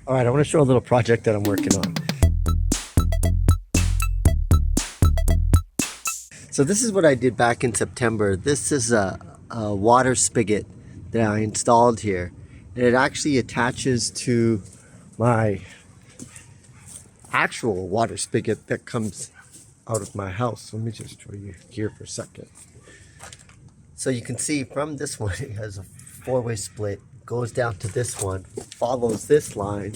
All right, I want to show a little project that I'm working on. So this is what I did back in September. This is a water spigot that I installed here. And it actually attaches to my actual water spigot that comes out of my house. Let me just show you here for a second. So you can see from this one, it has a four-way split, goes down to this one, follows this line,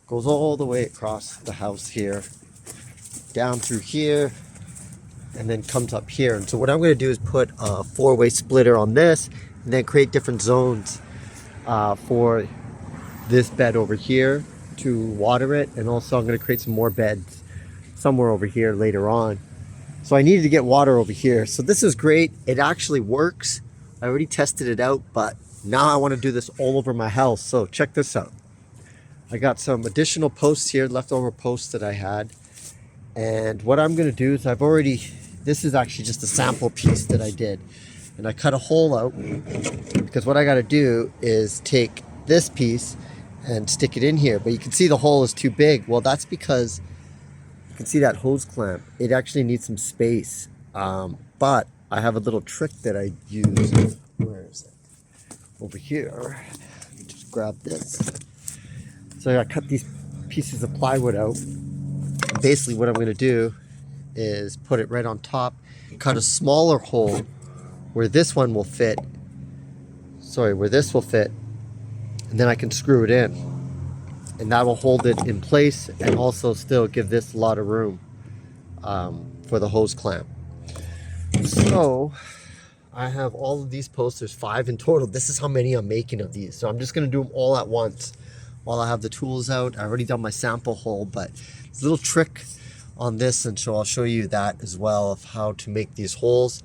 goes all the way across the house here, down through here, and then comes up here. And so what I'm going to do is put a four-way splitter on this, and then create different zones for this bed over here to water it. And also I'm going to create some more beds somewhere over here later on. So I needed to get water over here. So this is great. It actually works. I already tested it out, but now I want to do this all over my house. So check this out. I got some additional posts here, leftover posts that I had. And what I'm going to do is this is actually just a sample piece that I did. And I cut a hole out because what I got to do is take this piece and stick it in here. But you can see the hole is too big. Well, that's because you can see that hose clamp. It actually needs some space. But I have a little trick that I use. Where is it? Over here. Let me just grab this. So I cut these pieces of plywood out. Basically what I'm going to do is put it right on top, cut a smaller hole where this one will fit. Where this will fit. And then I can screw it in. And that will hold it in place and also still give this a lot of room for the hose clamp. So I have all of these posts. There's 5 in total. This is how many I'm making of these. So I'm just going to do them all at once while I have the tools out. I already done my sample hole, but it's a little trick on this, and so I'll show you that as well of how to make these holes.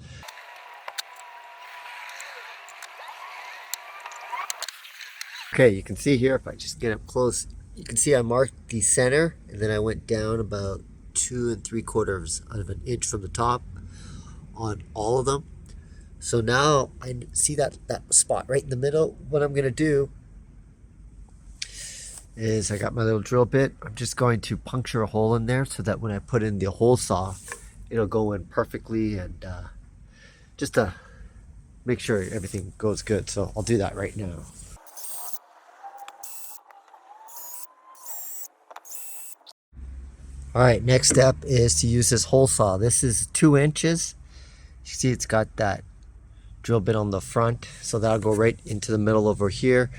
Okay, you can see here, if I just get up close, you can see I marked the center, and then I went down about 2 3/4 of an inch from the top on all of them. So now I see that spot right in the middle. What I'm going to do is I got my little drill bit. I'm just going to puncture a hole in there so that when I put in the hole saw, it'll go in perfectly, and just to make sure everything goes good. So I'll do that right now. All right, next step is to use this hole saw. This is 2 inches. You see it's got that drill bit on the front, so that'll go right into the middle over here.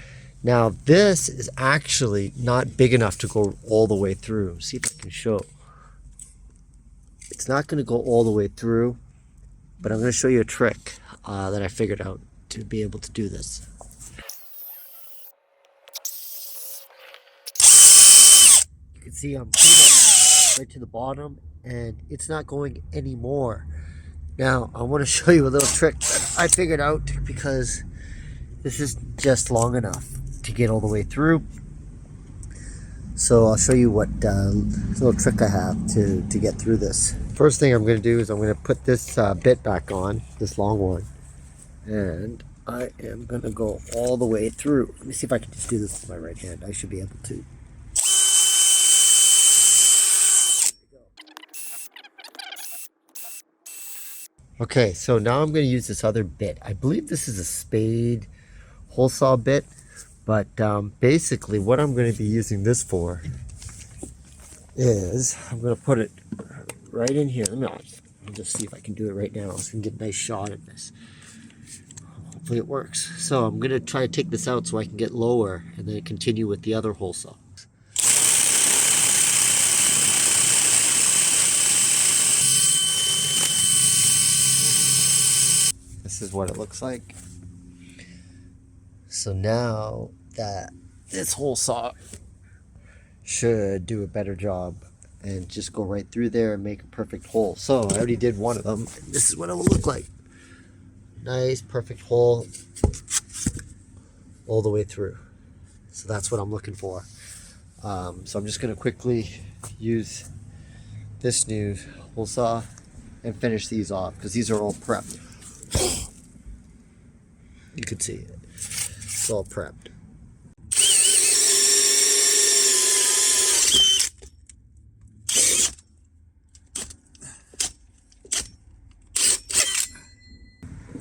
Now this is actually not big enough to go all the way through. See if I can show. It's not going to go all the way through, but I'm going to show you a trick that I figured out to be able to do this. You can see I'm putting it right to the bottom, and it's not going anymore. Now I want to show you a little trick that I figured out, because this is just long enough to get all the way through. So I'll show you what little trick I have to get through this. First thing I'm going to do is I'm going to put this bit back on, this long one, and I am going to go all the way through. Let me see if I can just do this with my right hand. I should be able to. Okay, so now I'm going to use this other bit. I believe this is a spade hole saw bit, but basically what I'm going to be using this for is I'm going to put it right in here. I'll just see if I can do it right now. So I can get a nice shot at this. Hopefully it works. So I'm going to try to take this out so I can get lower and then continue with the other hole saw. This is what it looks like. So now that this hole saw should do a better job and just go right through there and make a perfect hole. So I already did one of them. This is what it will look like. Nice, perfect hole all the way through. So that's what I'm looking for. So I'm just going to quickly use this new hole saw and finish these off, because these are all prepped. You can see it. It's all prepped.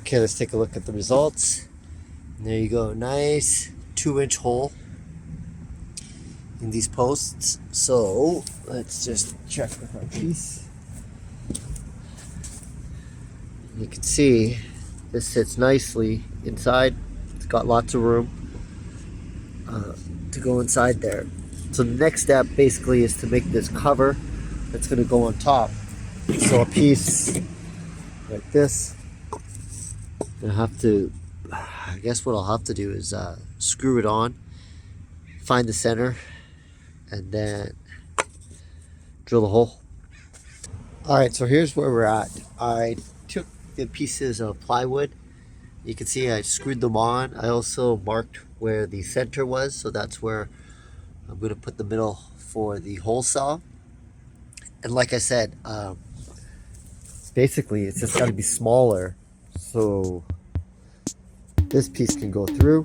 Okay, let's take a look at the results. And there you go, nice 2-inch hole in these posts. So let's just check with our piece. You can see this sits nicely inside. It's got lots of room to go inside there. So the next step basically is to make this cover that's going to go on top. So a piece like this, I guess what I'll have to do is screw it on, find the center, and then drill the hole. Alright, so here's where we're at. I took the pieces of plywood. You can see I screwed them on. I also marked where the center was, so that's where I'm going to put the middle for the hole saw. And like I said, basically it's just got to be smaller so this piece can go through